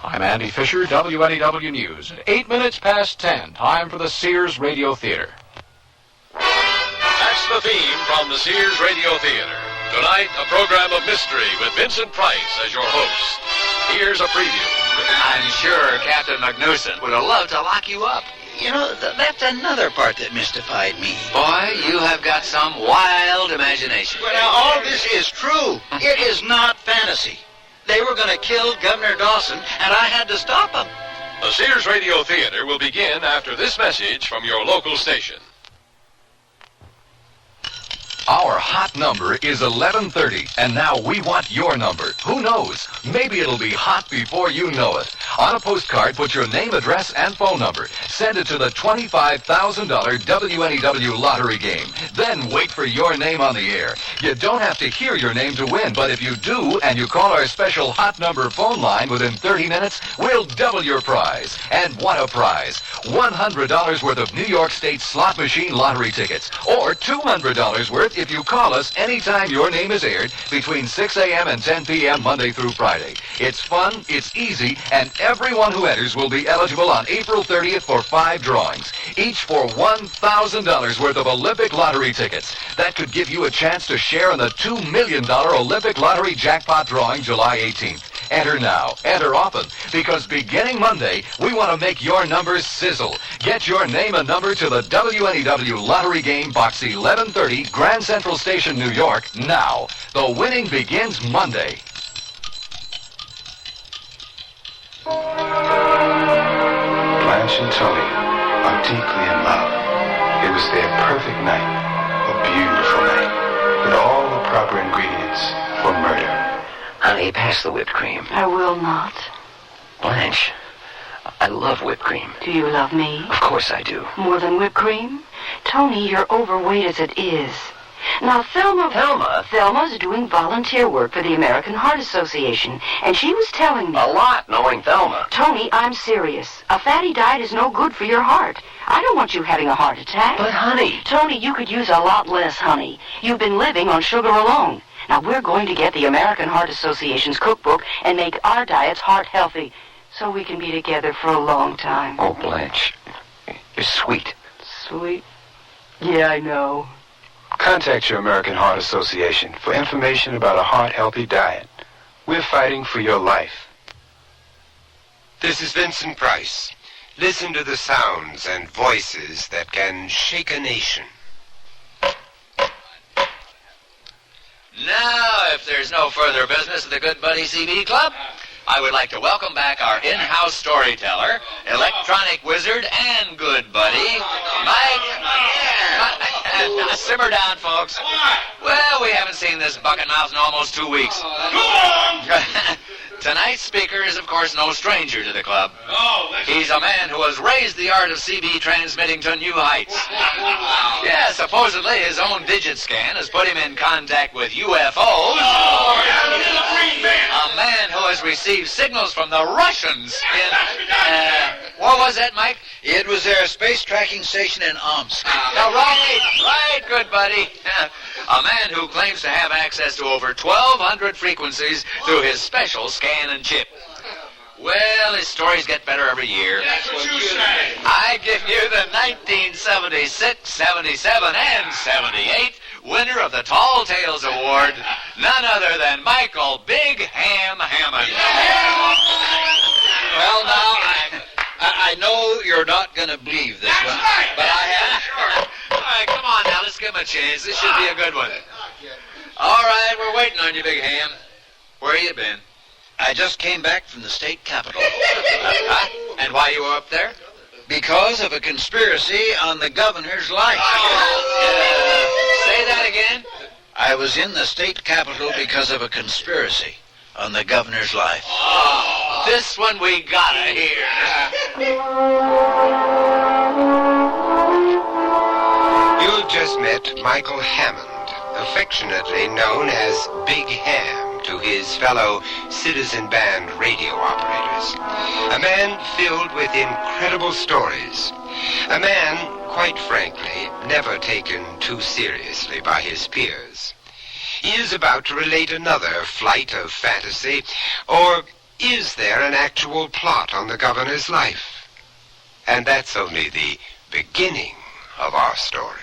I'm Andy Fisher, WNEW News. At 8 minutes past 10, time for the Sears Radio Theater. That's the theme from the Sears Radio Theater. Tonight, a program of mystery with Vincent Price as your host. Here's a preview. I'm sure Captain McNewson would have loved to lock you up. You know, that's another part that mystified me. Boy, you have got some wild imagination. Well, now, all this is true. It is not fantasy. They were going to kill Governor Dawson, and I had to stop them. The Sears Radio Theater will begin after this message from your local station. Our hot number is 1130, and now we want your number. Who knows? Maybe it'll be hot before you know it. On a postcard, put your name, address, and phone number. Send it to the $25,000 WNEW lottery game. Then wait for your name on the air. You don't have to hear your name to win, but if you do, and you call our special hot number phone line within 30 minutes, we'll double your prize. And what a prize. $100 worth of New York State slot machine lottery tickets, or $200 worth if you call us anytime your name is aired between 6 a.m. and 10 p.m. Monday through Friday. It's fun, it's easy, and everyone who enters will be eligible on April 30th for 5 drawings, each for $1,000 worth of Olympic lottery tickets. That could give you a chance to share in the $2 million Olympic lottery jackpot drawing July 18th. Enter now, enter often, because beginning Monday, we want to make your numbers sizzle. Get your name and number to the WNEW Lottery Game, Box 1130, Grand Central Station, New York, now. The winning begins Monday. Blanche and Tony are deeply in love. It was their perfect night, a beautiful night, with all the proper ingredients for murder. Honey, pass the whipped cream. I will not. Blanche, I love whipped cream. Do you love me? Of course I do. More than whipped cream? Tony, you're overweight as it is. Now, Thelma... Thelma's doing volunteer work for the American Heart Association, and she was telling me... A lot, knowing Thelma. Tony, I'm serious. A fatty diet is no good for your heart. I don't want you having a heart attack. But, honey... Tony, you could use a lot less honey. You've been living on sugar alone. Now, we're going to get the American Heart Association's cookbook and make our diets heart healthy, so we can be together for a long time. Oh, Blanche, you're sweet. Sweet? Yeah, I know. Contact your American Heart Association for information about a heart-healthy diet. We're fighting for your life. This is Vincent Price. Listen to the sounds and voices that can shake a nation. Now, if there's no further business at the Good Buddy CB Club, I would like to welcome back our in-house storyteller, electronic wizard, and good buddy, Mike. Simmer down, folks. Well, we haven't seen this bucket mouse in almost 2 weeks. Go on! Tonight's speaker is, of course, no stranger to the club. He's a man who has raised the art of CB transmitting to new heights. Yeah, supposedly his own digit scan has put him in contact with UFOs. A man who has received signals from the Russians in... what was that, Mike? It was their space tracking station in Omsk. Right, good buddy. A man who claims to have access to over 1,200 frequencies through his special scan and chip. Well, his stories get better every year. That's what you say. I give you the 1976, 77, and 78 winner of the Tall Tales Award, none other than Michael Big Ham Hammond. Well, now, I know you're not going to believe this one, but I have... All right, come on now, let's give him a chance. This should be a good one. All right, we're waiting on you, Big Ham. Where you been? I just came back from the state capitol. And why you were up there? Because of a conspiracy on the governor's life. Say that again? I was in the state capitol because of a conspiracy on the governor's life. Oh, this one we gotta hear. You've just met Michael Hammond, affectionately known as Big Ham to his fellow citizen band radio operators. A man filled with incredible stories. A man, quite frankly, never taken too seriously by his peers. He is about to relate another flight of fantasy, or Is there an actual plot on the governor's life? And that's only the beginning of our story.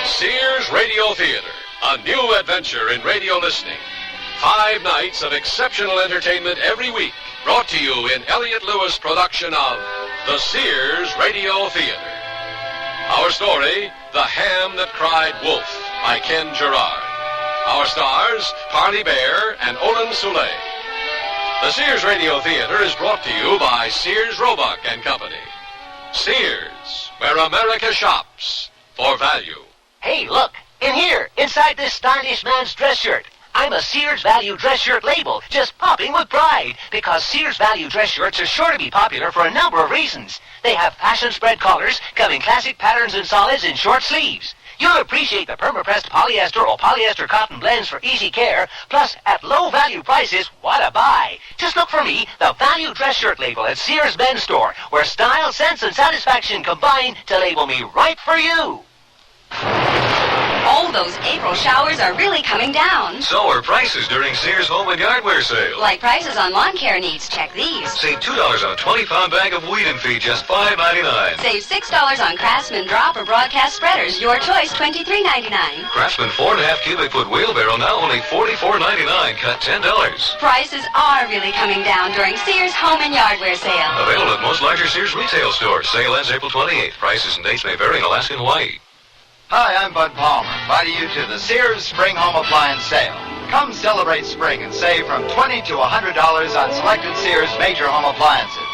Sears Radio Theater, a new adventure in radio listening. 5 nights of exceptional entertainment every week, brought to you in Elliott Lewis' production of the Sears Radio Theater. Our story, The Ham That Cried Wolf, by Ken Gerard. Our stars, Parley Bear and Olin Soule. The Sears Radio Theater is brought to you by Sears Roebuck and Company. Sears, where America shops for value. Hey, look, in here, inside this stylish man's dress shirt. I'm a Sears Value dress shirt label, just popping with pride, because Sears Value dress shirts are sure to be popular for a number of reasons. They have fashion spread colors, come in classic patterns and solids and short sleeves. You'll appreciate the perma-pressed polyester or polyester cotton blends for easy care, plus at low value prices, what a buy. Just look for me, the Value dress shirt label at Sears Men's Store, where style, sense, and satisfaction combine to label me right for you. Oh, those April showers are really coming down. So are prices during Sears Home and Yardware sale. Like prices on lawn care needs. Check these. Save $2 on a 20-pound bag of weed and feed, just $5.99. Save $6 on Craftsman drop or broadcast spreaders. Your choice, $23.99. Craftsman 4.5 cubic foot wheelbarrow, now only $44.99. Cut $10. Prices are really coming down during Sears Home and Yardware sale. Available at most larger Sears retail stores. Sale ends April 28th. Prices and dates may vary in Alaska and Hawaii. Hi, I'm Bud Palmer, inviting you to the Sears Spring Home Appliance Sale. Come celebrate spring and save from $20 to $100 on selected Sears major home appliances.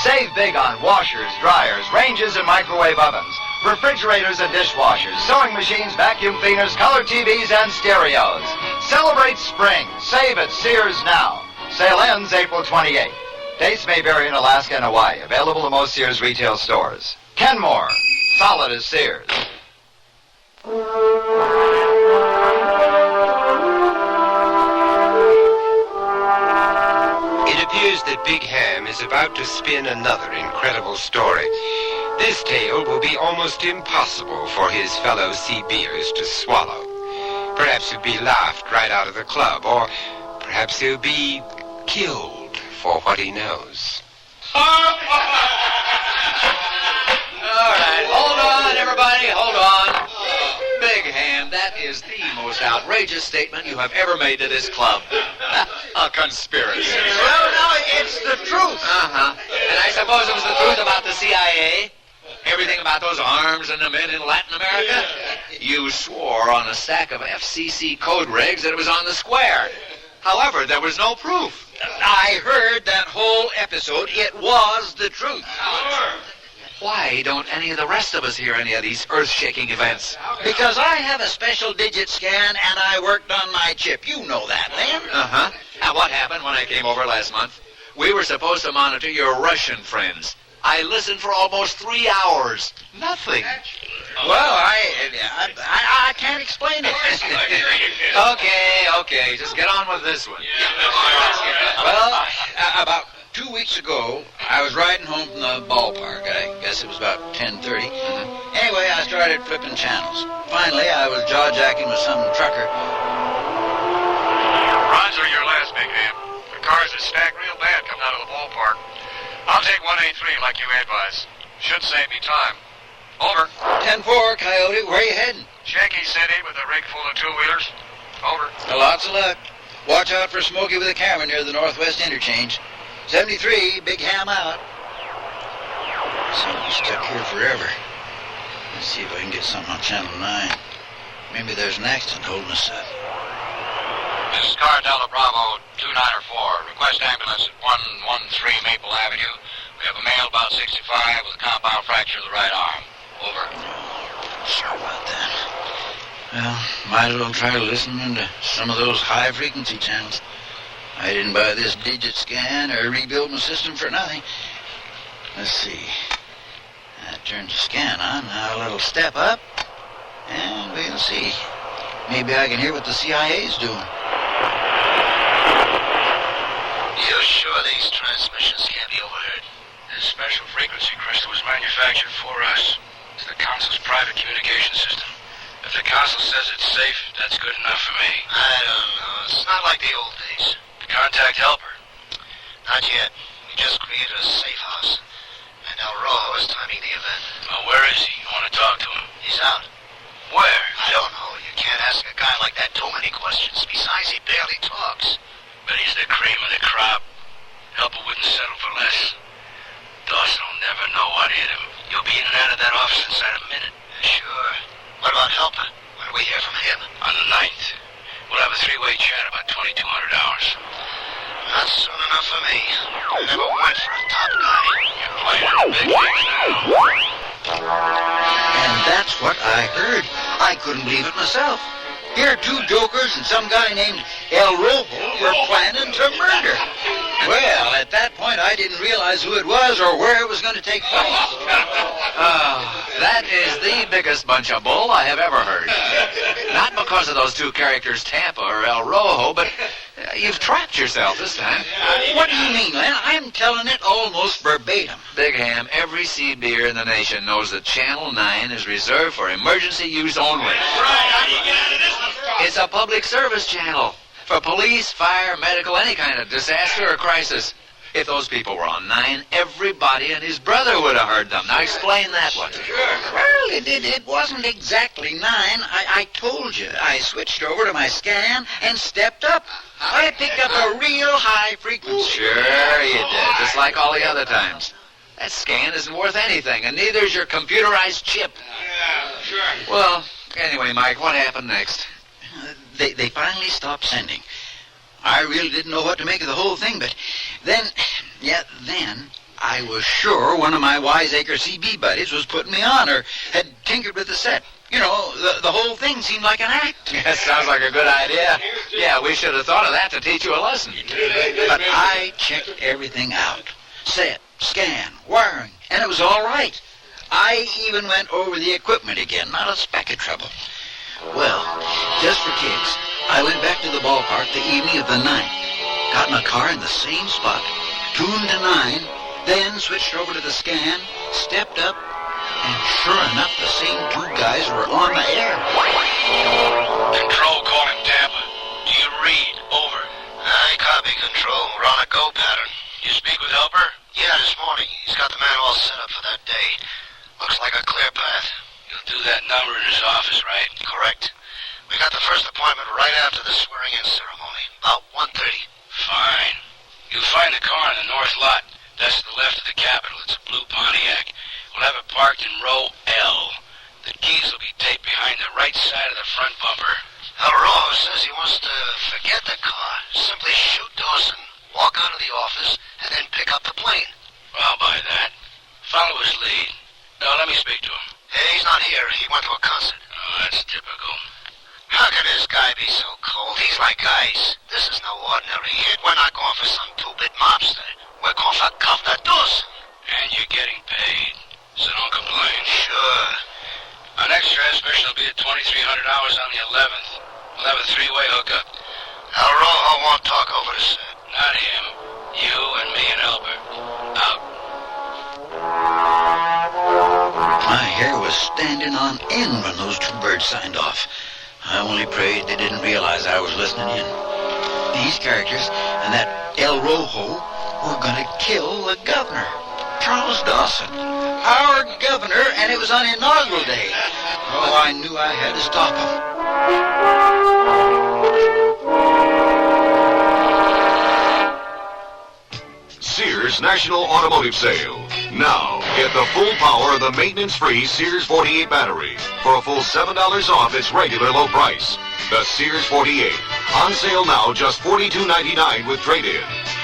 Save big on washers, dryers, ranges, and microwave ovens, refrigerators and dishwashers, sewing machines, vacuum cleaners, color TVs, and stereos. Celebrate spring. Save at Sears now. Sale ends April 28th. Dates may vary in Alaska and Hawaii. Available at most Sears retail stores. Kenmore. Solid as Sears. It appears that Big Ham is about to spin another incredible story. This tale will be almost impossible for his fellow sea-beers to swallow. Perhaps he'll be laughed right out of the club, or perhaps he'll be killed for what he knows. All right, hold on, everybody, hold on. Big Ham, that is the most outrageous statement you have ever made to this club. A conspiracy. Well, no, it's the truth. Uh-huh. And I suppose it was the truth about the CIA? Everything about those arms and the men in Latin America? You swore on a stack of FCC code regs that it was on the square. However, there was no proof. I heard that whole episode. It was the truth. Why don't any of the rest of us hear any of these earth-shaking events? Because I have a special digit scan and I worked on my chip. You know that, man. Uh-huh. Now, what happened when I came over last month? We were supposed to monitor your Russian friends. I listened for almost 3 hours. Nothing. Well, I can't explain it. Okay. Just get on with this one. Well, about 2 weeks ago, I was riding home from the ballpark. I guess it was about 10:30. Anyway, I started flipping channels. Finally, I was jaw-jacking with some trucker. Roger your last, Big Ham. The cars are stacked real bad coming out of the ballpark. I'll take 183 like you advised. Should save me time. Over. 10-4, Coyote. Where you heading? Shaky City with a rig full of two-wheelers. Over. Lots of luck. Watch out for Smokey with a camera near the Northwest Interchange. 73, Big Ham out. Seem to be stuck here forever. Let's see if I can get something on Channel 9. Maybe there's an accident holding us up. This is Car Delta Bravo 294. Request ambulance at 113 Maple Avenue. We have a male about 65 with a compound fracture of the right arm. Over. Sorry about that. Well, might as well try to listen into some of those high-frequency channels. I didn't buy this digit scan or rebuild my system for nothing. Let's see. I turned the scan on. Now a little step up. And we'll see. Maybe I can hear what the CIA's doing. You sure these transmissions can't be overheard? This special frequency crystal was manufactured for us. It's the council's private communication system. If the council says it's safe, that's good enough for me. I don't know. It's not like the old days. Contact Helper. Not yet. We just created a safe house. And El Rojo is timing the event. Well, where is he? I want to talk to him. He's out. Where? I don't know. You can't ask a guy like that too many questions. Besides, he barely talks. But he's the cream of the crop. Helper wouldn't settle for less. Dawson will never know what hit him. You'll be in and out of that office inside a minute. Sure. What about Helper? When do we hear from him? On the 9th. We'll have a three-way chat about 2,200 hours. Not soon enough for me. I never went for a top guy. You're playing in big leagues now. And that's what I heard. I couldn't believe it myself. Here, two jokers and some guy named El Rojo were planning to murder. Well, at that point, I didn't realize who it was or where it was going to take place. That is the biggest bunch of bull I have ever heard. Not because of those two characters, Tampa or El Rojo, but you've trapped yourself this time. What do you mean, Len? I'm telling it almost verbatim. Big Ham, every sea beer in the nation knows that Channel 9 is reserved for emergency use only. Right, how do you get out of this one? It's a public service channel for police, fire, medical, any kind of disaster or crisis. If those people were on 9, everybody and his brother would have heard them. Now explain that one. Well, it wasn't exactly 9. I told you. I switched over to my scan and stepped up. I picked up a real high frequency. Sure you did, just like all the other times. That scan isn't worth anything, and neither is your computerized chip. Yeah, sure. Well, anyway, Mike, what happened next? They finally stopped sending. I really didn't know what to make of the whole thing, but then I was sure one of my Wiseacre CB buddies was putting me on or had tinkered with the set. You know, the whole thing seemed like an act. Yeah, sounds like a good idea. Yeah, we should have thought of that to teach you a lesson. But I checked everything out. Set, scan, wiring, and it was all right. I even went over the equipment again, not a speck of trouble. Well, just for kicks, I went back to the ballpark the evening of the 9th, got in a car in the same spot, tuned to 9, then switched over to the scan, stepped up, and sure enough, the same two guys were on the air. Control calling Tampa. Do you read? Over. I copy, Control. We're on a go pattern. You speak with Helper? Yeah, this morning. He's got the man all set up for that day. Looks like a clear path. You'll do that number in his office, right? Correct. We got the first appointment right after the swearing-in ceremony, about 1:30. Fine. You'll find the car in the north lot. That's to the left of the Capitol. It's a blue Pontiac. We'll have it parked in row L. The keys will be taped behind the right side of the front bumper. El Rojo says he wants to forget the car. Simply shoot Dawson, walk out of the office, and then pick up the plane. I'll buy that. Follow his lead. Now, let me speak to him. Hey, he's not here. He went to a concert. Oh, that's typical. How can this guy be so cold? He's like ice. This is no ordinary hit. We're not going for some two-bit mobster. We're going for Governor Dawson. And you're getting paid, so don't complain. Sure. Our next transmission will be at 2,300 hours on the 11th. We'll have a three-way hookup. El Rojo won't talk over the set. Not him. You and me and Helper. Out. My hair was standing on end when those two birds signed off. I only prayed they didn't realize I was listening in. These characters and that El Rojo were going to kill the governor, Charles Dawson, our governor, and it was on inaugural day. Oh, I knew I had to stop him. Sears National Automotive Sale. Now, get the full power of the maintenance-free Sears 48 battery for a full $7 off its regular low price. The Sears 48. On sale now, just $42.99 with trade-in.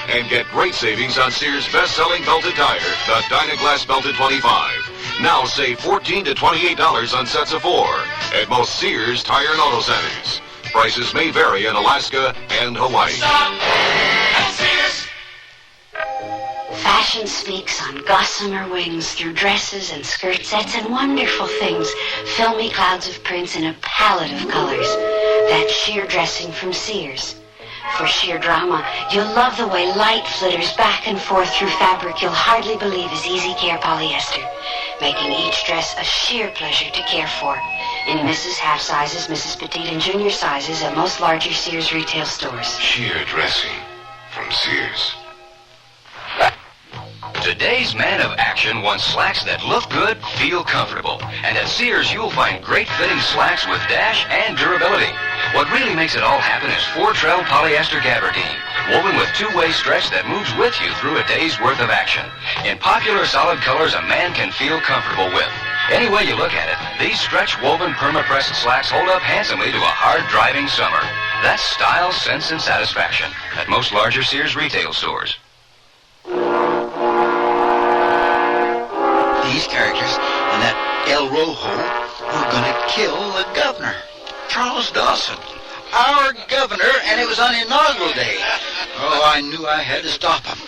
And get great savings on Sears' best-selling belted tire, the Dynaglass Belted 25. Now save $14 to $28 on sets of 4 at most Sears Tire and Auto Centers. Prices may vary in Alaska and Hawaii. Stop at Sears. Fashion speaks on gossamer wings through dresses and skirt sets and wonderful things, filmy clouds of prints in a palette of colors. That's sheer dressing from Sears. For sheer drama, you'll love the way light flitters back and forth through fabric you'll hardly believe is Easy Care polyester, making each dress a sheer pleasure to care for. In Mrs. Half sizes, Mrs. Petite, and Junior sizes at most larger Sears retail stores. Sheer dressing from Sears. Today's man of action wants slacks that look good, feel comfortable. And at Sears, you'll find great fitting slacks with dash and durability. What really makes it all happen is 4-trell polyester gabardine, woven with two-way stretch that moves with you through a day's worth of action. In popular solid colors a man can feel comfortable with. Any way you look at it, these stretch-woven perma-pressed slacks hold up handsomely to a hard-driving summer. That's style, sense, and satisfaction at most larger Sears retail stores. These characters and that El Rojo were going to kill the governor, Charles Dawson, our governor, and it was on inaugural day. Oh, I knew I had to stop him.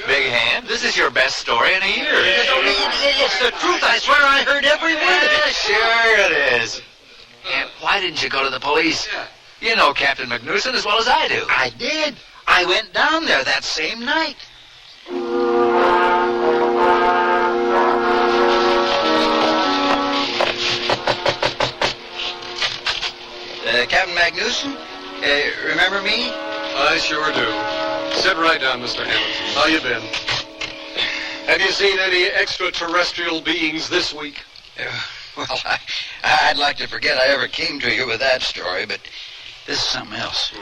Big Ham, this is your best story in a year. It's the truth. I swear I heard every word of it. Sure it is. And why didn't you go to the police? You know Captain McNewson as well as I do. I did. I went down there that same night. Captain McNewson, remember me? I sure do. Sit right down, Mr. Hammond. How you been? Have you seen any extraterrestrial beings this week? Well, I'd like to forget I ever came to you with that story, but this is something else.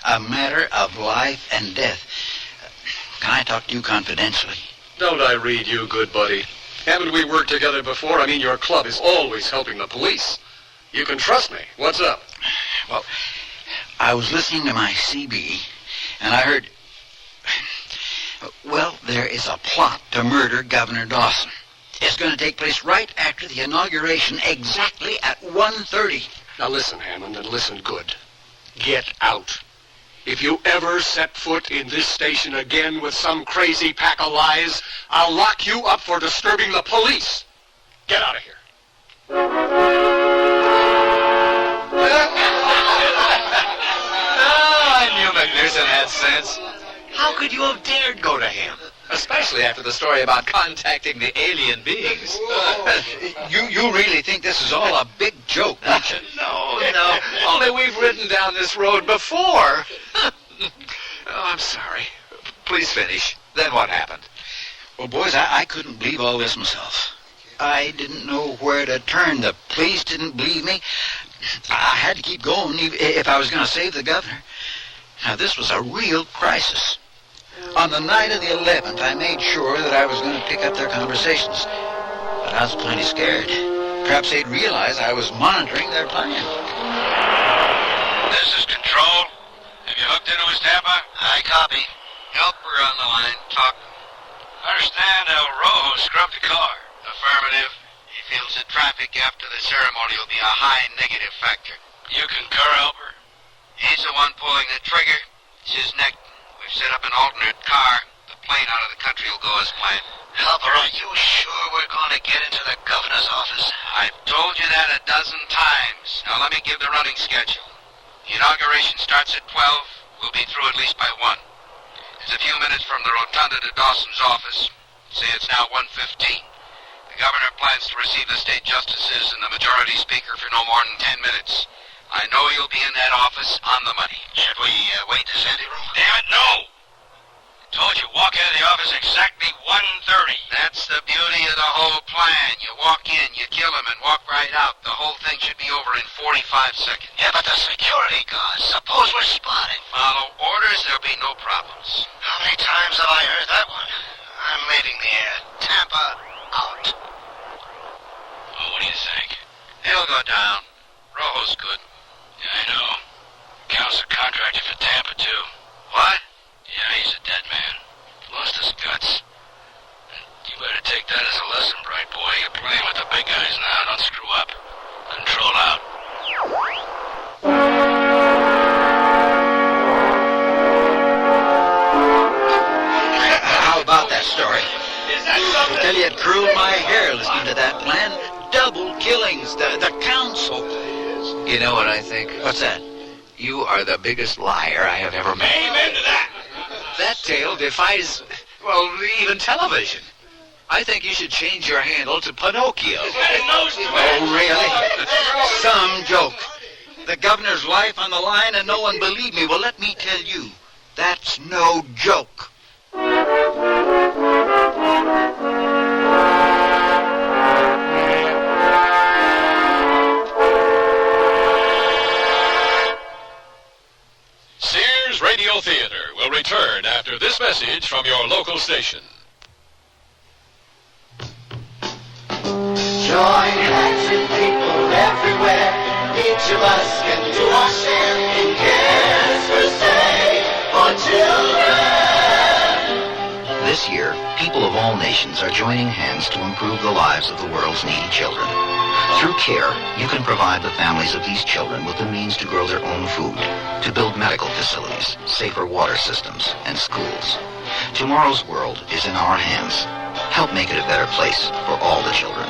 A matter of life and death. Can I talk to you confidentially? Don't I read you, good buddy? Haven't we worked together before? I mean, your club is always helping the police. You can trust me. What's up? Well, I was listening to my CB, and I heard... Well, there is a plot to murder Governor Dawson. It's going to take place right after the inauguration, exactly at 1:30. Now listen, Hammond, and listen good. Get out. If you ever set foot in this station again with some crazy pack of lies, I'll lock you up for disturbing the police. Get out of here. I knew McNewson had sense. How could you have dared go to him? Especially after the story about contacting the alien beings. You really think this is all a big joke, don't you? No. Only we've ridden down this road before. Oh, I'm sorry. Please finish. Then what happened? Well, boys, I couldn't believe all this myself. I didn't know where to turn. The police didn't believe me. I had to keep going if I was going to save the governor. Now, this was a real crisis. On the night of the 11th, I made sure that I was going to pick up their conversations. But I was plenty scared. Perhaps they'd realize I was monitoring their plan. This is Control. Have you hooked into his Tampa? I copy. Helper on the line. Talk. Understand El Rojo scrubbed the car. Affirmative. He feels that traffic after the ceremony will be a high negative factor. You concur, Helper? He's the one pulling the trigger. It's his neck. We've set up an alternate car. The plane out of the country will go as planned. Helper, are you sure we're going to get into the governor's office? I've told you that a dozen times. Now let me give the running schedule. The inauguration starts at 12. We'll be through at least by 1. It's a few minutes from the rotunda to Dawson's office. Say it's now 1:15. The governor plans to receive the state justices and the majority speaker for no more than 10 minutes. I know you'll be in that office on the money. Should we wait this anteroom? Damn it, no! I told you, walk into the office exactly 1:30. That's the beauty of the whole plan. You walk in, you kill him, and walk right out. The whole thing should be over in 45 seconds. Yeah, but the security guards, suppose we're spotted. Follow orders, there'll be no problems. How many times have I heard that one? I'm leaving the air. Tampa out. Oh, what do you think? He'll go down. Rojo's good. Yeah, I know. Counts a contractor for Tampa, too. What? Yeah, he's a dead man. Lost his guts. You better take that as a lesson, bright boy. You're playing with the big guys now. Don't screw up. Control out. How about that story? I tell you, it curled my hair listening to that plan. Double killings, the council. You know what I think? What's that? You are the biggest liar I have ever met. Amen to that. That tale defies, well, even television. I think you should change your handle to Pinocchio. Oh, really? Some joke. The governor's life on the line and no one believed me. Well, let me tell you, that's no joke. Sears Radio Theater will return after this message from your local station. Join hands with people everywhere. Each of us can do our share in Cares Crusade for children. This year, people of all nations are joining hands to improve the lives of the world's needy children. Through CARE, you can provide the families of these children with the means to grow their own food, to build medical facilities, safer water systems, and schools. Tomorrow's world is in our hands. Help make it a better place for all the children.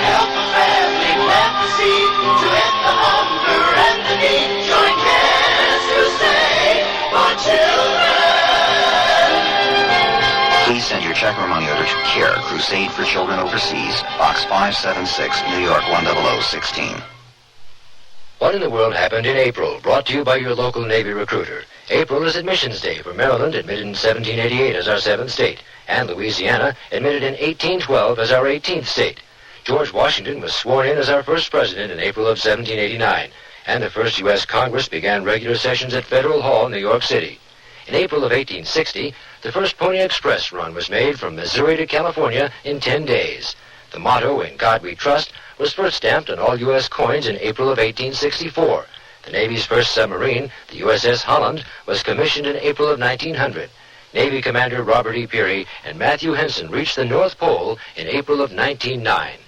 Help a family plant the seed to end the hunger and the need. Join Cares Crusade for children. Please send your check or money order to CARE, Crusade for Children Overseas, Box 576, New York 10016. What in the world happened in April? Brought to you by your local Navy recruiter. April is Admissions Day for Maryland, admitted in 1788 as our 7th state, and Louisiana, admitted in 1812 as our 18th state. George Washington was sworn in as our first president in April of 1789, and the first U.S. Congress began regular sessions at Federal Hall, New York City. In April of 1860, the first Pony Express run was made from Missouri to California in 10 days. The motto, "In God We Trust," was first stamped on all U.S. coins in April of 1864. The Navy's first submarine, the USS Holland, was commissioned in April of 1900. Navy Commander Robert E. Peary and Matthew Henson reached the North Pole in April of 1909.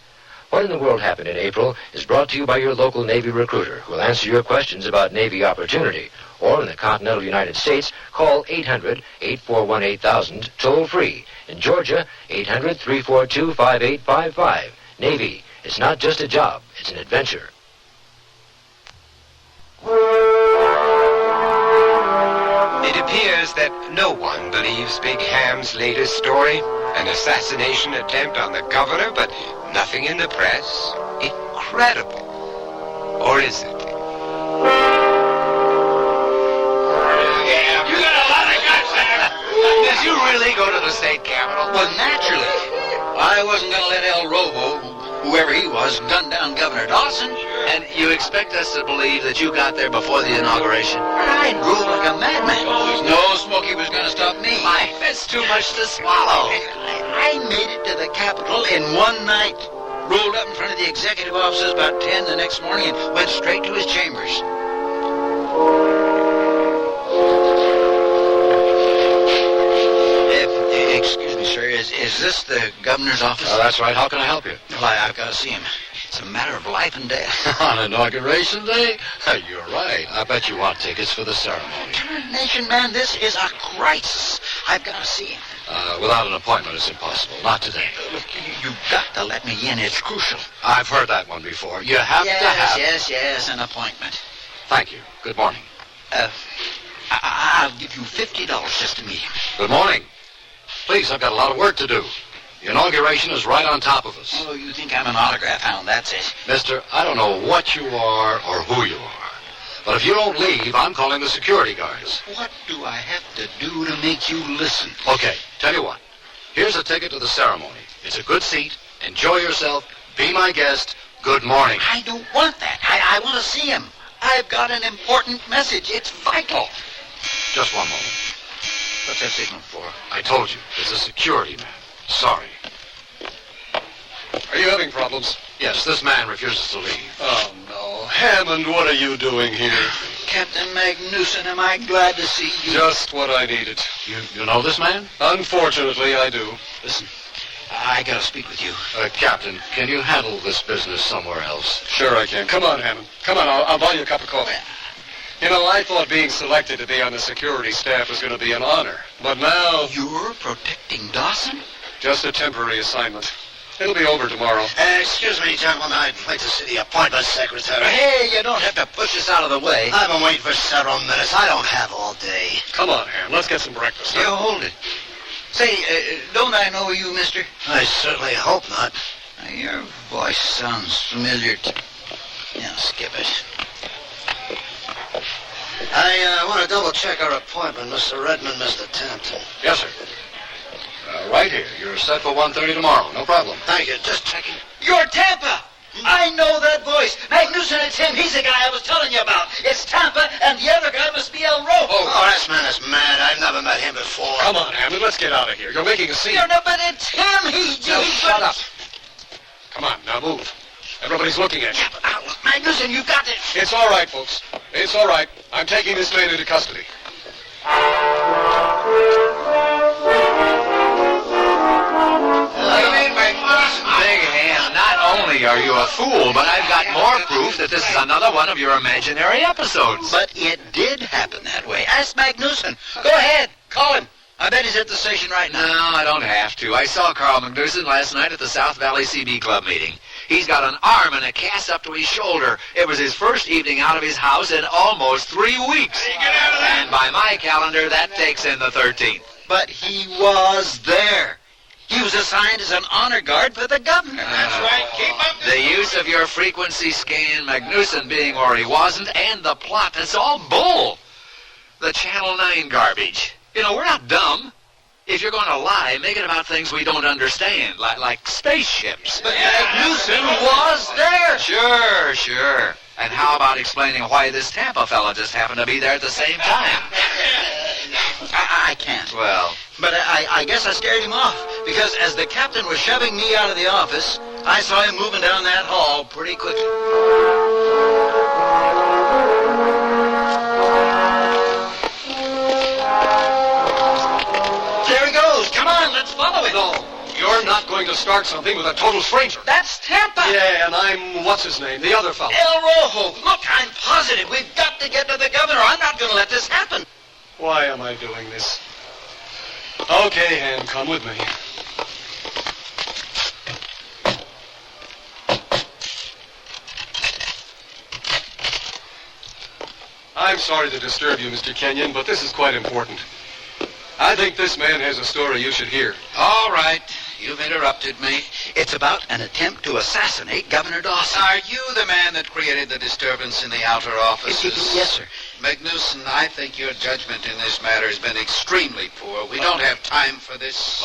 What in the World Happened in April is brought to you by your local Navy recruiter, who will answer your questions about Navy opportunity. Or in the continental United States, call 800-841-8000, toll-free. In Georgia, 800-342-5855. Navy, it's not just a job, it's an adventure. It appears that no one believes Big Ham's latest story, an assassination attempt on the governor, but nothing in the press. Incredible. Or is it? You got a lot of guts there. Did you really go to the state capitol? Well, naturally. I wasn't going to let El Robo, whoever he was, gun down Governor Dawson. And you expect us to believe that you got there before the inauguration? I drove like a madman. No Smokey was going to stop me. Mike, that's too much to swallow. I made it to the Capitol in one night. Rolled up in front of the executive offices about 10 the next morning and went straight to his chambers. Excuse me, sir. Is this the governor's office? Oh, that's right. How can I help you? Well, I've got to see him. It's a matter of life and death. On Inauguration Day? You're right. I bet you want tickets for the ceremony. Nation, man, this is a crisis. I've got to see him. Without an appointment, it's impossible. Not today. Look, you've got to let me in. It's crucial. I've heard that one before. You have to have... Yes, an appointment. Thank you. Good morning. I'll give you $50 just to meet him. Good morning. Please, I've got a lot of work to do. The inauguration is right on top of us. Oh, you think I'm an autograph hound, that's it. Mister, I don't know what you are or who you are. But if you don't leave, I'm calling the security guards. What do I have to do to make you listen? Okay, tell you what. Here's a ticket to the ceremony. It's a good seat. Enjoy yourself. Be my guest. Good morning. I don't want that. I want to see him. I've got an important message. It's vital. Just one moment. What's that signal for? I told you, it's a security man. Sorry. Are you having problems? Yes, this man refuses to leave. Oh, no. Hammond, what are you doing here? Captain Magnuson, am I glad to see you? Just what I needed. You know this man? Unfortunately, I do. Listen, I gotta speak with you. Captain, can you handle this business somewhere else? Sure I can. Come on, Hammond. Come on, I'll buy you a cup of coffee. You know, I thought being selected to be on the security staff was going to be an honor. But now... You're protecting Dawson? Just a temporary assignment. It'll be over tomorrow. Excuse me, gentlemen. I'd like to see the appointment secretary. Hey, you don't have to push us out of the way. I've been waiting for several minutes. I don't have all day. Come on, Ham. Let's get some breakfast. You hold it. Say, don't I know you, mister? I certainly hope not. Your voice sounds familiar to... Yeah, skip it. I want to double-check our appointment, Mr. Redmond, Mr. Tampton. Yes, sir. Right here. You're set for 1:30 tomorrow. No problem. Thank you. Just checking. You're Tampa! I know that voice. Magnuson, it's him. He's the guy I was telling you about. It's Tampa, and the other guy must be El Rojo. Oh, this man is mad. I've never met him before. Come on, Hammond. Let's get out of here. You're making a scene. No, but it's him. Now, shut up. Come on, now move. Everybody's looking at you. Yeah, but, Magnuson, you've got this. It's all right, folks. It's all right. I'm taking this man into custody. Big Ham, not only are you a fool, but I've got more proof that this is another one of your imaginary episodes. But it did happen that way. Ask Magnuson. Go ahead. Call him. I bet he's at the station right now. No, I don't have to. I saw Carl Magnuson last night at the South Valley CB Club meeting. He's got an arm and a cast up to his shoulder. It was his first evening out of his house in almost 3 weeks. And by my calendar, that takes in the 13th. But he was there. He was assigned as an honor guard for the governor. That's right. Keep up the use of your frequency scan, Magnuson being where he wasn't, and the plot. It's all bull. The Channel 9 garbage. You know, we're not dumb. If you're going to lie, make it about things we don't understand, like spaceships. But Magnuson was there. Sure. And how about explaining why this Tampa fella just happened to be there at the same time? I can't. Well... But I guess I scared him off, because as the captain was shoving me out of the office, I saw him moving down that hall pretty quickly. There he goes. Come on, let's follow him. No, you're not going to start something with a total stranger. That's Tampa. Yeah, and I'm, what's his name, the other fellow. El Rojo. Look, I'm positive. We've got to get to the governor. I'm not going to let this happen. Why am I doing this? Okay, Ham, come with me. I'm sorry to disturb you, Mr. Kenyon, but this is quite important. I think this man has a story you should hear. All right. You've interrupted me. It's about an attempt to assassinate Governor Dawson. Are you the man that created the disturbance in the outer offices? Yes, sir. Magnuson, I think your judgment in this matter has been extremely poor. We don't have time for this.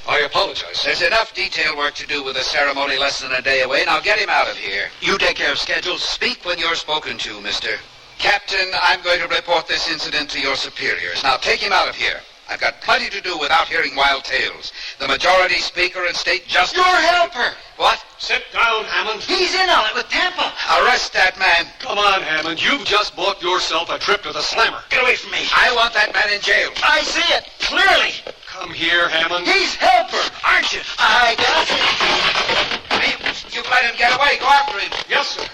I apologize. There's enough detail work to do with the ceremony less than a day away. Now get him out of here. You take care of schedules. Speak when you're spoken to, mister. Captain, I'm going to report this incident to your superiors. Now take him out of here. I've got plenty to do without hearing wild tales. The majority speaker and state justice... Your helper. What? Sit down, Hammond. He's in on it with Tampa. Arrest that man. Come on, Hammond. You've just bought yourself a trip to the slammer. Get away from me. I want that man in jail. I see it clearly. Come here, Hammond. He's helper, aren't you? I got it. Hey, you let him get away. Go after him. Yes, sir.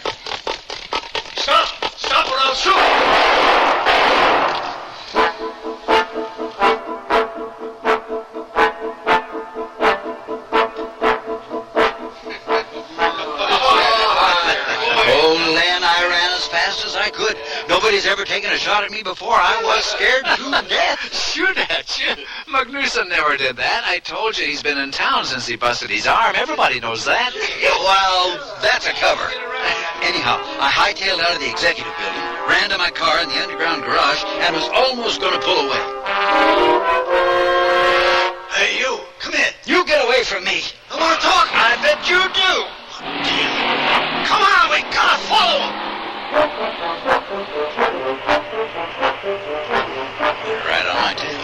Stop or I'll shoot. As I could. Nobody's ever taken a shot at me before. I was scared to death. Shoot at you. Magnuson never did that. I told you he's been in town since he busted his arm. Everybody knows that. Well, that's a cover. Anyhow, I hightailed out of the executive building, ran to my car in the underground garage, and was almost going to pull away. Hey, you. Come in. You get away from me. I want to talk. I bet you do. Come on, we gotta follow him. Right on my tail.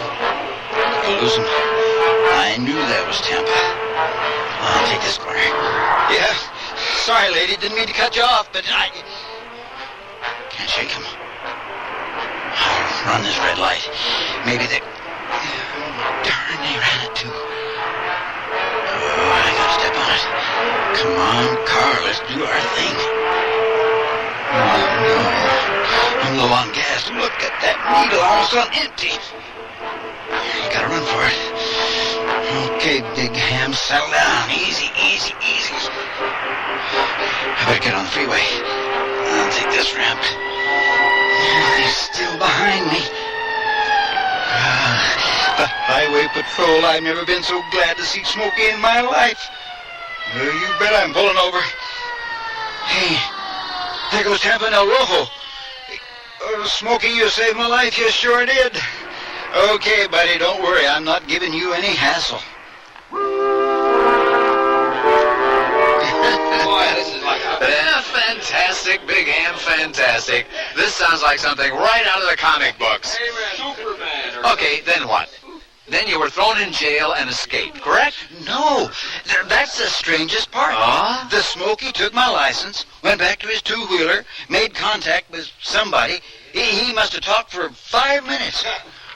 You'll lose him. I knew that was Tampa. I'll take this corner. Yeah. Sorry, lady. Didn't mean to cut you off, but I... Can't shake him. I'll run this red light. Maybe they... Darn, they ran it too. Oh, I gotta step on it. Come on, car. Let's do our thing. Oh, no. I'm low on gas. Look at that needle almost on empty. You gotta run for it. Okay, Big Ham, settle down. Easy, easy, easy. I better get on the freeway. I'll take this ramp. He's still behind me. The Highway Patrol. I've never been so glad to see Smokey in my life. You bet I'm pulling over. Hey, there goes Tampa El Rojo. Smokey, you saved my life. You sure did. Okay, buddy, don't worry. I'm not giving you any hassle. Boy, this is like fantastic, Big Ham, fantastic. This sounds like something right out of the comic books. Superman. Okay, then what? Then you were thrown in jail and escaped, correct? No, that's the strangest part. The Smokey took my license, went back to his two-wheeler, made contact with somebody. He must have talked for 5 minutes.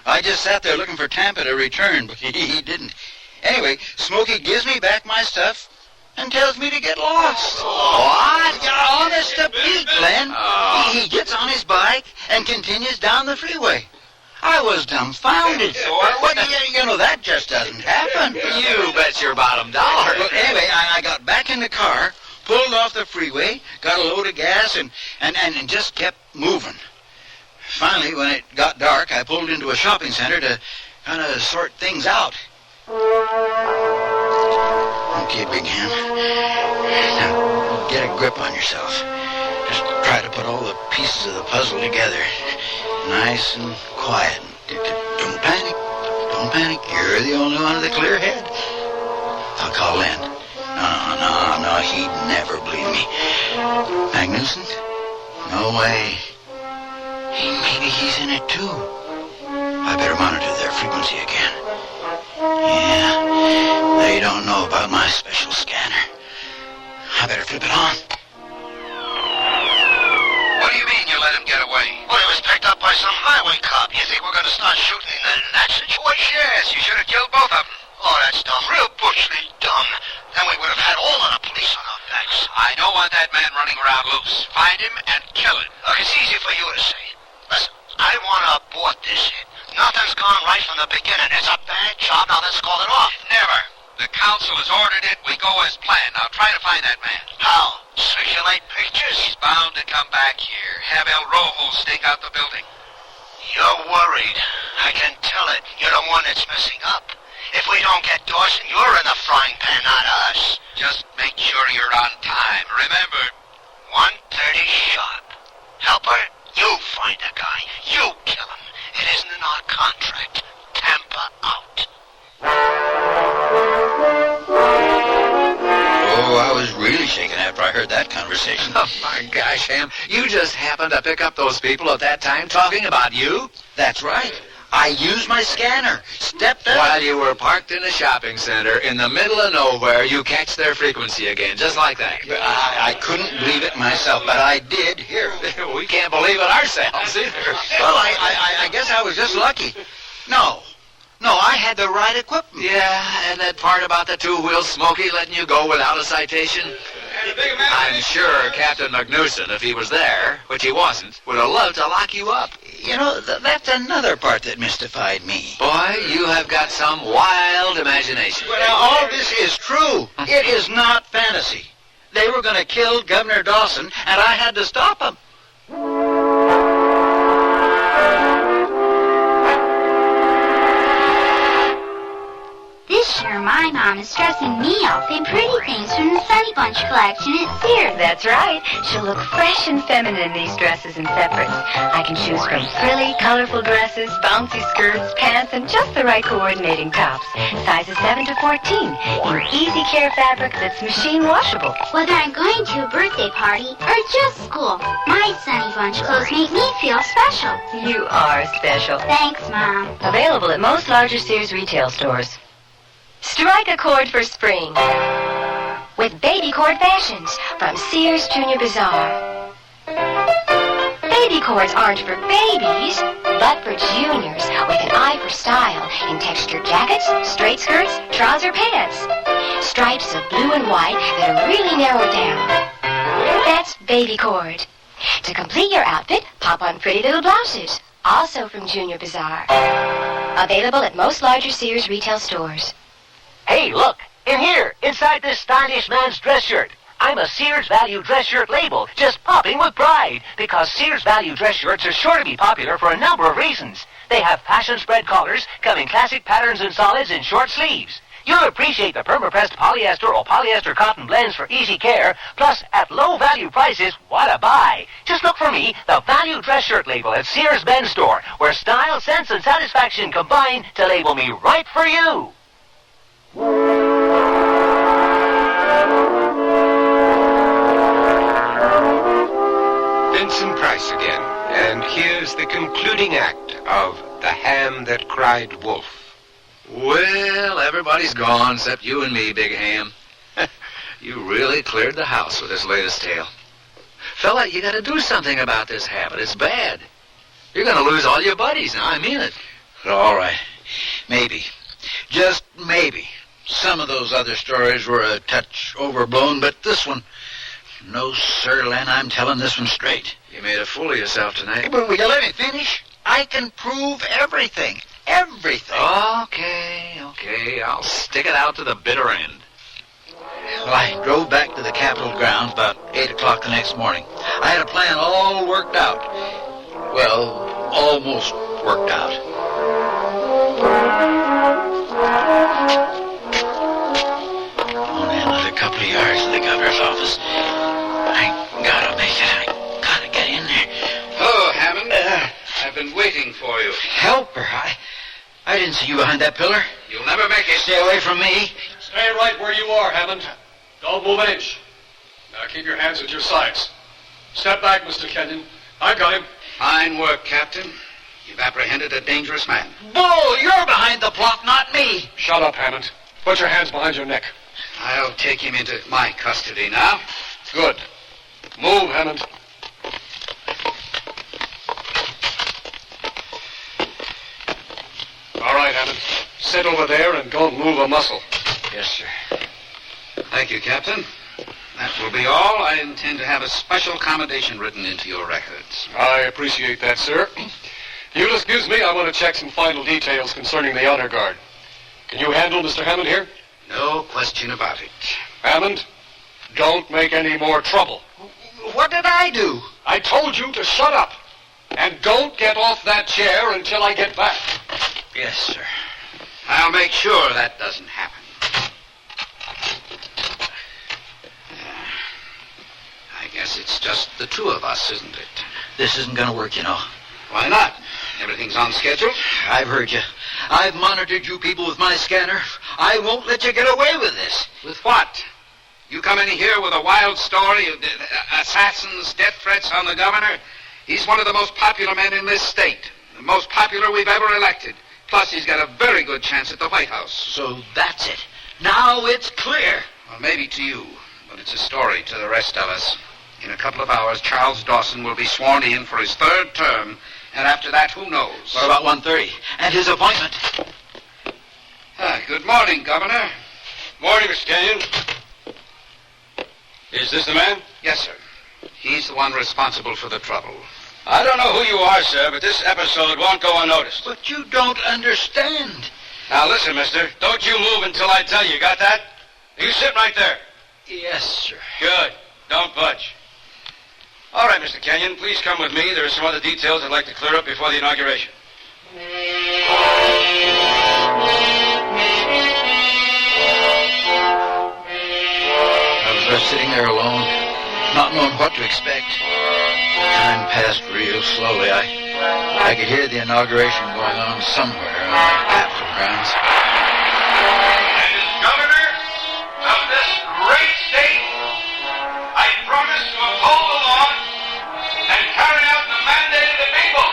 I just sat there looking for Tampa to return, but he didn't. Anyway, Smokey gives me back my stuff and tells me to get lost. What? Honest to Pete, Glenn. He gets on his bike and continues down the freeway. I was dumbfounded. Well, you know, that just doesn't happen. You bet your bottom dollar. Well, anyway, I got back in the car, pulled off the freeway, got a load of gas, and just kept moving. Finally, when it got dark, I pulled into a shopping center to kind of sort things out. Okay, Big Ham. Now, get a grip on yourself. Just try to put all the pieces of the puzzle together. Nice and quiet. Don't panic. Don't panic. You're the only one with a clear head. I'll call Lynn. No, he'd never believe me. Magnuson? No way. Maybe he's in it too. I better monitor their frequency again. Yeah, they don't know about my special scanner. I better flip it on. What do you mean you let him get away? Well, he was picked up by some highway cop. You think we're going to start shooting in that situation? Yes, you should have killed both of them. Oh, that's dumb. Real butchly dumb. Then we would have had all of the police on our backs. I don't want that man running around loose. Find him and kill him. Look, it's easy for you to say. Listen, I want to abort this hit. Nothing's gone right from the beginning. It's a bad job. Now let's call it off. Never. The council has ordered it. We go as planned. Now try to find that man. How? Circulate pictures? He's bound to come back here. Have El Rojo stake out the building. You're worried. I can tell it. You're the one that's messing up. If we don't get Dawson, you're in the frying pan, not us. Just make sure you're on time. Remember, 1:30 sharp. Helper, you find the guy. You kill him. It isn't in our contract. Tampa out. Oh, I was really shaken after I heard that conversation. Oh, my gosh, Ham. You just happened to pick up those people at that time talking about you? That's right. I used my scanner. Stepped up. While you were parked in a shopping center in the middle of nowhere, you catch their frequency again, just like that. I couldn't believe it myself, but I did hear it. We can't believe it ourselves either. Well, I guess I was just lucky. No, I had the right equipment. Yeah, and that part about the two-wheel Smokey letting you go without a citation? I'm sure Captain Magnuson, if he was there, which he wasn't, would have loved to lock you up. You know, that's another part that mystified me. Boy, you have got some wild imagination. Well, now, all this is true. It is not fantasy. They were going to kill Governor Dawson, and I had to stop them. This year, my mom is dressing me up in pretty things from the Sunny Bunch collection at Sears. That's right. She'll look fresh and feminine in these dresses and separates. I can choose from frilly, colorful dresses, bouncy skirts, pants, and just the right coordinating tops. Sizes 7 to 14 in easy care fabric that's machine washable. Whether I'm going to a birthday party or just school, my Sunny Bunch clothes make me feel special. You are special. Thanks, Mom. Available at most larger Sears retail stores. Strike a chord for spring with Baby Cord Fashions from Sears Junior Bazaar. Baby cords aren't for babies, but for juniors with an eye for style in textured jackets, straight skirts, trouser pants. Stripes of blue and white that are really narrowed down. That's Baby Cord. To complete your outfit, pop on pretty little blouses, also from Junior Bazaar. Available at most larger Sears retail stores. Hey, look, in here, inside this stylish man's dress shirt. I'm a Sears Value dress shirt label, just popping with pride, because Sears Value dress shirts are sure to be popular for a number of reasons. They have fashion spread collars, come in classic patterns and solids and short sleeves. You'll appreciate the perma-pressed polyester or polyester cotton blends for easy care, plus at low value prices, what a buy. Just look for me, the Value dress shirt label at Sears Men's Store, where style, sense, and satisfaction combine to label me right for you. Vincent Price again, and here's the concluding act of The Ham That Cried Wolf. Well, everybody's gone except you and me, Big Ham. You really cleared the house with this latest tale. Fella, you gotta do something about this habit. It's bad. You're gonna lose all your buddies now, I mean it. All right. Maybe. Just maybe. Some of those other stories were a touch overblown, but this one... No, sir, Len, I'm telling this one straight. You made a fool of yourself tonight. But will you let me finish? I can prove everything. Everything. Okay. I'll stick it out to the bitter end. Well, I drove back to the Capitol grounds about 8 o'clock the next morning. I had a plan all worked out. Well, almost worked out. Only another couple of yards to the governor's office. I gotta make it. I gotta get in there. Hello, Hammond. I've been waiting for you. Help her. I didn't see you behind that pillar. You'll never make it. Stay away from me. Stay right where you are, Hammond. Don't move an inch. Now keep your hands at your sides. Step back, Mr. Kenyon. I've got him. Fine work, Captain. You've apprehended a dangerous man. Bull, you're behind the plot, not me. Shut up, Hammond. Put your hands behind your neck. I'll take him into my custody now. Good. Move, Hammond. All right, Hammond. Sit over there and don't move a muscle. Yes, sir. Thank you, Captain. That will be all. I intend to have a special commendation written into your records. I appreciate that, sir. You'll excuse me, I want to check some final details concerning the honor guard. Can you handle Mr. Hammond here? No question about it. Hammond, don't make any more trouble. What did I do? I told you to shut up. And don't get off that chair until I get back. Yes, sir. I'll make sure that doesn't happen. I guess it's just the two of us, isn't it? This isn't going to work, you know. Why not? Everything's on schedule. I've heard you. I've monitored you people with my scanner. I won't let you get away with this. With what? You come in here with a wild story of assassins, death threats on the governor? He's one of the most popular men in this state. The most popular we've ever elected. Plus, he's got a very good chance at the White House. So that's it. Now it's clear. Well, maybe to you, but it's a story to the rest of us. In a couple of hours, Charles Dawson will be sworn in for his third term, and after that, who knows? What about 1:30? And his appointment? Good morning, Governor. Morning, Mr. Kenyon. Is this the man? Yes, sir. He's the one responsible for the trouble. I don't know who you are, sir, but this episode won't go unnoticed. But you don't understand. Now, listen, mister. Don't you move until I tell you. Got that? You sit right there. Yes, sir. Good. Don't budge. All right, Mr. Kenyon, please come with me. There are some other details I'd like to clear up before the inauguration. I was left sitting there alone, not knowing what to expect. Time passed real slowly. I could hear the inauguration going on somewhere on the Capitol grounds. As governor of this great state, I promise to uphold the law and carry out the mandate of the people.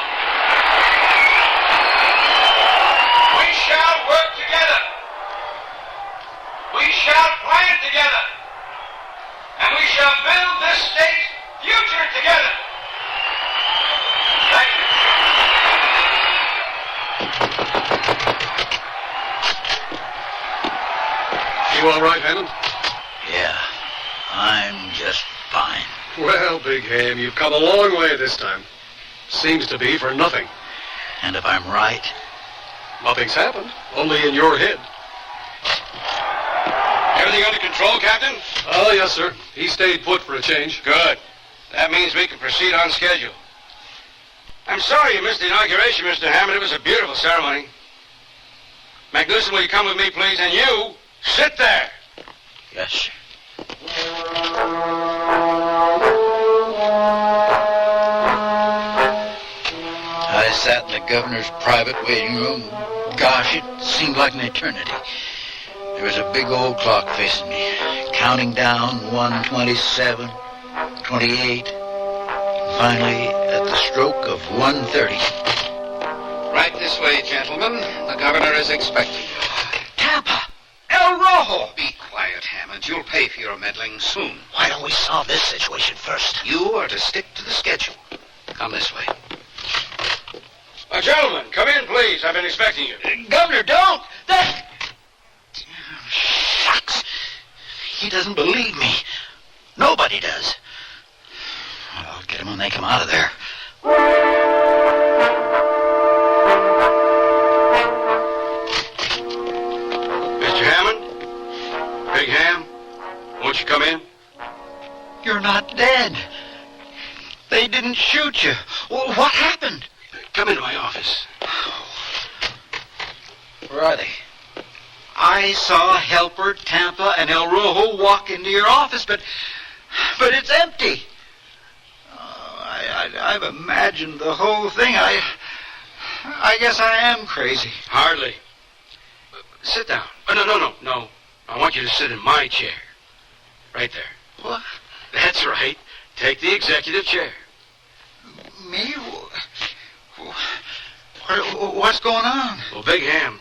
We shall work together. We shall plan together. And we shall build this state's future together. Thank you. You all right, Hammond? Yeah, I'm just fine. Well, Big Ham, you've come a long way this time. Seems to be for nothing. And if I'm right? Nothing's happened. Only in your head. Everything under control, Captain? Oh, yes, sir. He stayed put for a change. Good. That means we can proceed on schedule. I'm sorry you missed the inauguration, Mr. Hammond. It was a beautiful ceremony. Magnuson, will you come with me, please? And you, sit there. Yes, sir. I sat in the governor's private waiting room. Gosh, it seemed like an eternity. There was a big old clock facing me, counting down 1:27, 28, finally at the stroke of 1:30. Right this way, gentlemen. The governor is expecting you. Tampa! El Rojo! Be quiet, Hammond. You'll pay for your meddling soon. Why don't we solve this situation first? You are to stick to the schedule. Come this way. Gentlemen, come in, please. I've been expecting you. Governor, don't! That... Shucks. He doesn't believe me. Nobody does. I'll get him when they come out of there. Mr. Hammond? Big Ham? Won't you come in? You're not dead. They didn't shoot you. Well, what happened? Come into my office. Where are they? I saw Helper, Tampa, and El Rojo walk into your office, but it's empty. I've imagined the whole thing. I guess I am crazy. Hardly. Sit down. Oh, no. I want you to sit in my chair. Right there. What? That's right. Take the executive chair. Me? What's going on? Well, Big Ham,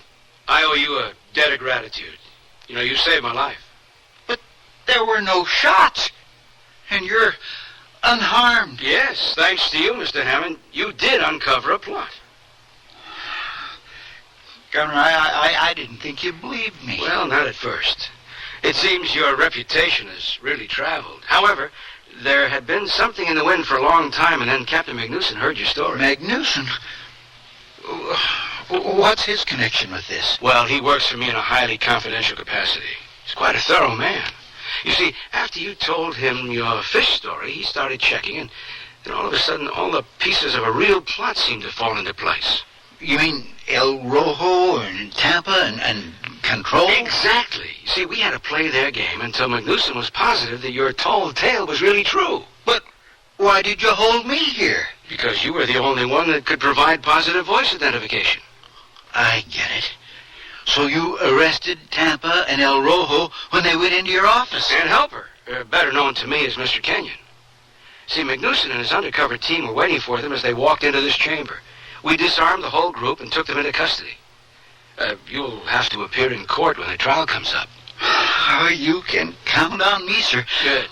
I owe you a debt of gratitude. You know, you saved my life. But there were no shots. And you're unharmed. Yes, thanks to you, Mr. Hammond, you did uncover a plot. Governor, I didn't think you believed me. Well, not at first. It seems your reputation has really traveled. However, there had been something in the wind for a long time, and then Captain Magnuson heard your story. Magnuson? What's his connection with this? Well, he works for me in a highly confidential capacity. He's quite a thorough man. You see, after you told him your fish story, he started checking, and then all of a sudden, all the pieces of a real plot seemed to fall into place. You mean El Rojo and Tampa and Control? Exactly. You see, we had to play their game until Magnuson was positive that your told tale was really true. But why did you hold me here? Because you were the only one that could provide positive voice identification. I get it. So you arrested Tampa and El Rojo when they went into your office? And Helper, better known to me as Mr. Kenyon. See, Magnuson and his undercover team were waiting for them as they walked into this chamber. We disarmed the whole group and took them into custody. You'll have to appear in court when the trial comes up. Oh, you can count on me, sir. Good.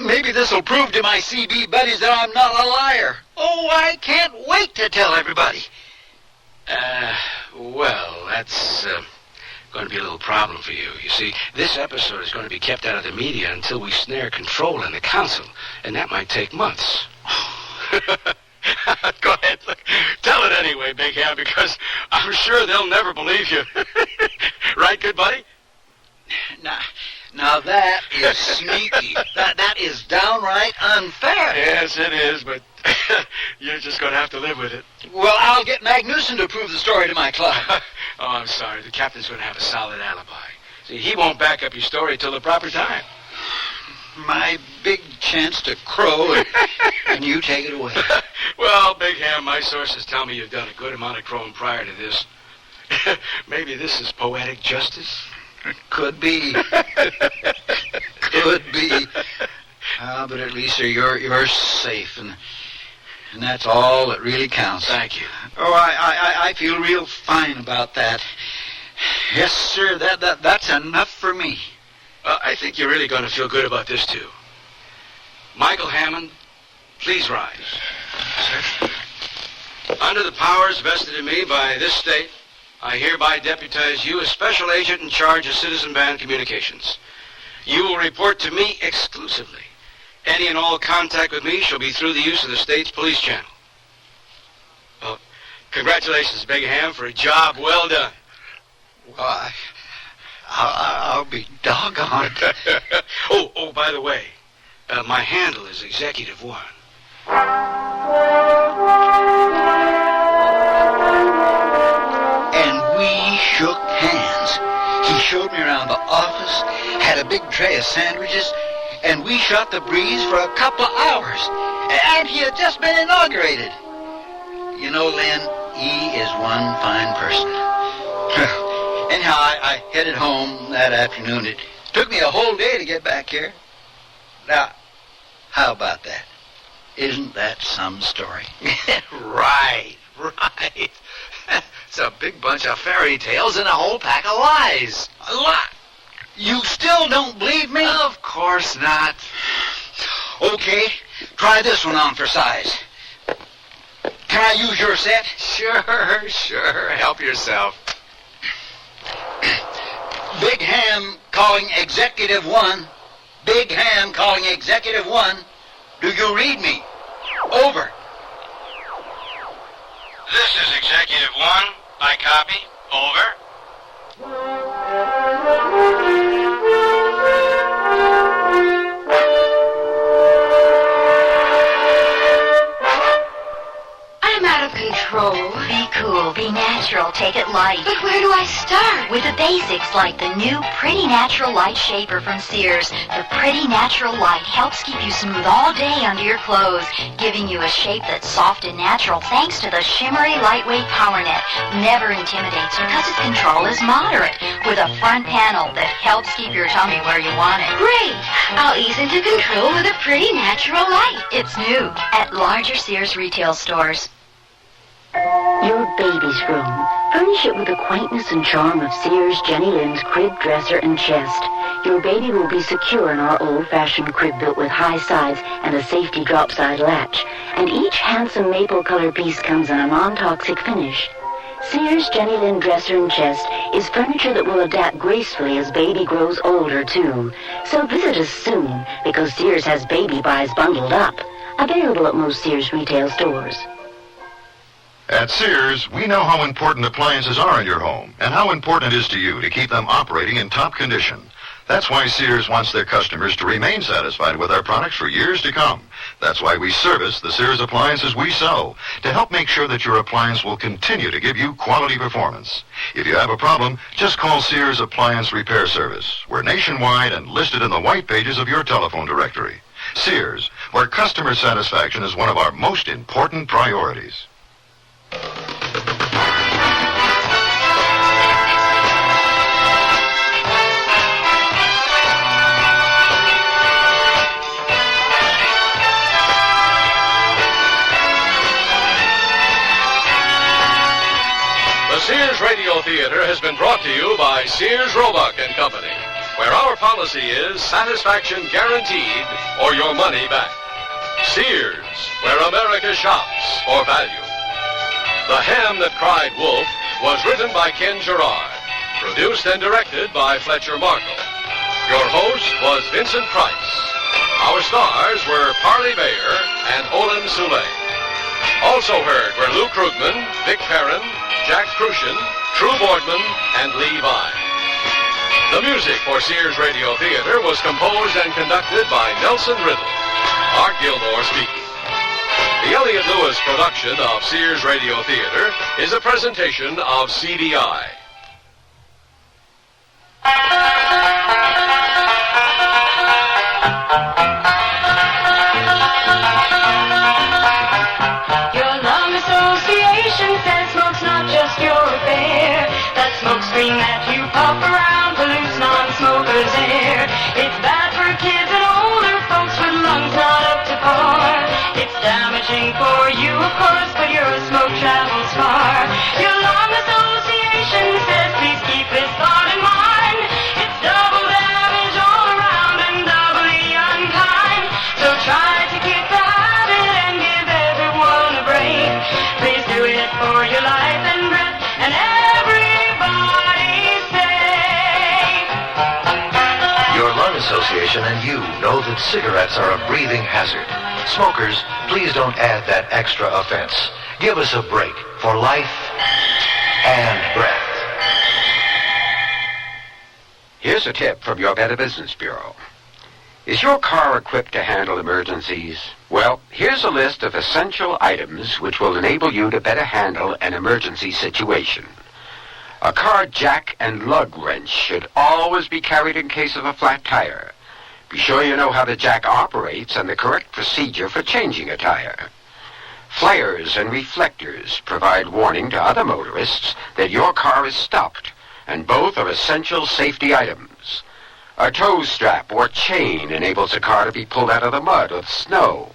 Maybe this will prove to my CB buddies that I'm not a liar. Oh, I can't wait to tell everybody. Well, that's going to be a little problem for you. You see, this episode is going to be kept out of the media until we snare Control and the council, and that might take months. Go ahead. Tell it anyway, Big Ham, because I'm sure they'll never believe you. Right, good buddy? Now that is sneaky. That is downright unfair. Yes, it is, but you're just going to have to live with it. Well, I'll get Magnuson to prove the story to my club. Oh, I'm sorry. The captain's going to have a solid alibi. See, he won't back up your story till the proper time. My big chance to crow, and you take it away. Well, Big Ham, my sources tell me you've done a good amount of crowing prior to this. Maybe this is poetic justice? Could be. Could be. But at least you're safe, and that's all that really counts. Thank you. Oh, I feel real fine about that. Yes, sir, that's enough for me. I think you're really going to feel good about this, too. Michael Hammond, please rise. Sir. Under the powers vested in me by this state, I hereby deputize you as special agent in charge of citizen band communications. You will report to me exclusively. Any and all contact with me shall be through the use of the state's police channel. Congratulations, Big Ham, for a job well done. Well, I'll be doggone. Oh, by the way, my handle is Executive 1. And we shook hands. He showed me around the office, had a big tray of sandwiches, and we shot the breeze for a couple of hours. And he had just been inaugurated. You know, Lynn, he is one fine person. Anyhow, I headed home that afternoon. It took me a whole day to get back here. Now, how about that? Isn't that some story? Right. It's a big bunch of fairy tales and a whole pack of lies. A lot. You still don't believe me? Of course not. Okay, try this one on for size. Can I use your set? Sure. Help yourself. Big Ham calling Executive 1. Big Ham calling Executive 1. Do you read me? Over. This is Executive 1. I copy. Over. I'm out of control. Be cool, be natural, take it light. But where do I start? With the basics like the new Pretty Natural Light Shaper from Sears. The Pretty Natural Light helps keep you smooth all day under your clothes, giving you a shape that's soft and natural thanks to the shimmery, lightweight power net. Never intimidates because its control is moderate, with a front panel that helps keep your tummy where you want it. Great! I'll ease into control with a Pretty Natural Light. It's new at larger Sears retail stores. Your baby's room. Furnish it with the quaintness and charm of Sears Jenny Lynn's crib, dresser, and chest. Your baby will be secure in our old-fashioned crib built with high sides and a safety drop-side latch. And each handsome maple color piece comes in a non-toxic finish. Sears Jenny Lynn dresser and chest is furniture that will adapt gracefully as baby grows older, too. So visit us soon, because Sears has baby buys bundled up. Available at most Sears retail stores. At Sears, we know how important appliances are in your home and how important it is to you to keep them operating in top condition. That's why Sears wants their customers to remain satisfied with our products for years to come. That's why we service the Sears appliances we sell, to help make sure that your appliance will continue to give you quality performance. If you have a problem, just call Sears Appliance Repair Service. We're nationwide and listed in the white pages of your telephone directory. Sears, where customer satisfaction is one of our most important priorities. The Sears Radio Theater has been brought to you by Sears Roebuck and Company, where our policy is satisfaction guaranteed or your money back. Sears, where America shops for value. The Ham That Cried Wolf was written by Ken Gerard, produced and directed by Fletcher Markle. Your host was Vincent Price. Our stars were Parley Bayer and Olin Soule. Also heard were Lou Krugman, Vic Perrin, Jack Crucian, True Boardman, and Lee Vine. The music for Sears Radio Theater was composed and conducted by Nelson Riddle. Art Gilmore speaking. The Elliott Lewis production of Sears Radio Theater is a presentation of CBI. Your lung association says smoke's not just your affair. That smoke screen that you puff around pollutes non-smokers' air. It's bad for kids and older folks with lungs not up to par. It's damaging for you, of course, but your smoke travels far. Your lung association says please keep this thought in mind. It's double damage all around and doubly unkind. So try to kick the habit and give everyone a break. Please do it for your life and breath and everybody's sake. Your lung association and you know that cigarettes are a breathing hazard. Smokers, please don't add that extra offense. Give us a break for life and breath. Here's a tip from your Better Business Bureau. Is your car equipped to handle emergencies? Well, here's a list of essential items which will enable you to better handle an emergency situation. A car jack and lug wrench should always be carried in case of a flat tire. Be sure you know how the jack operates and the correct procedure for changing a tire. Flares and reflectors provide warning to other motorists that your car is stopped, and both are essential safety items. A tow strap or chain enables a car to be pulled out of the mud or the snow.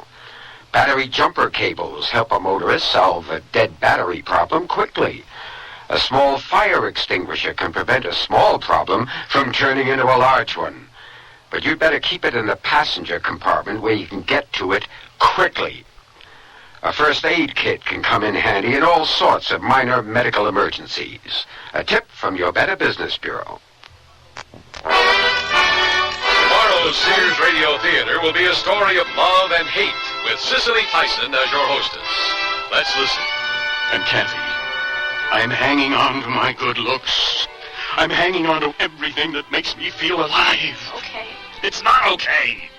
Battery jumper cables help a motorist solve a dead battery problem quickly. A small fire extinguisher can prevent a small problem from turning into a large one. But you'd better keep it in the passenger compartment where you can get to it quickly. A first aid kit can come in handy in all sorts of minor medical emergencies. A tip from your Better Business Bureau. Tomorrow's Sears Radio Theater will be a story of love and hate with Cicely Tyson as your hostess. Let's listen. And Kathy, I'm hanging on to my good looks. I'm hanging on to everything that makes me feel alive. Okay. It's not okay.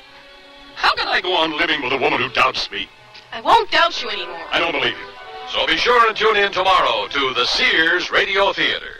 How can I go on living with a woman who doubts me? I won't doubt you anymore. I don't believe you. So be sure and tune in tomorrow to the Sears Radio Theater.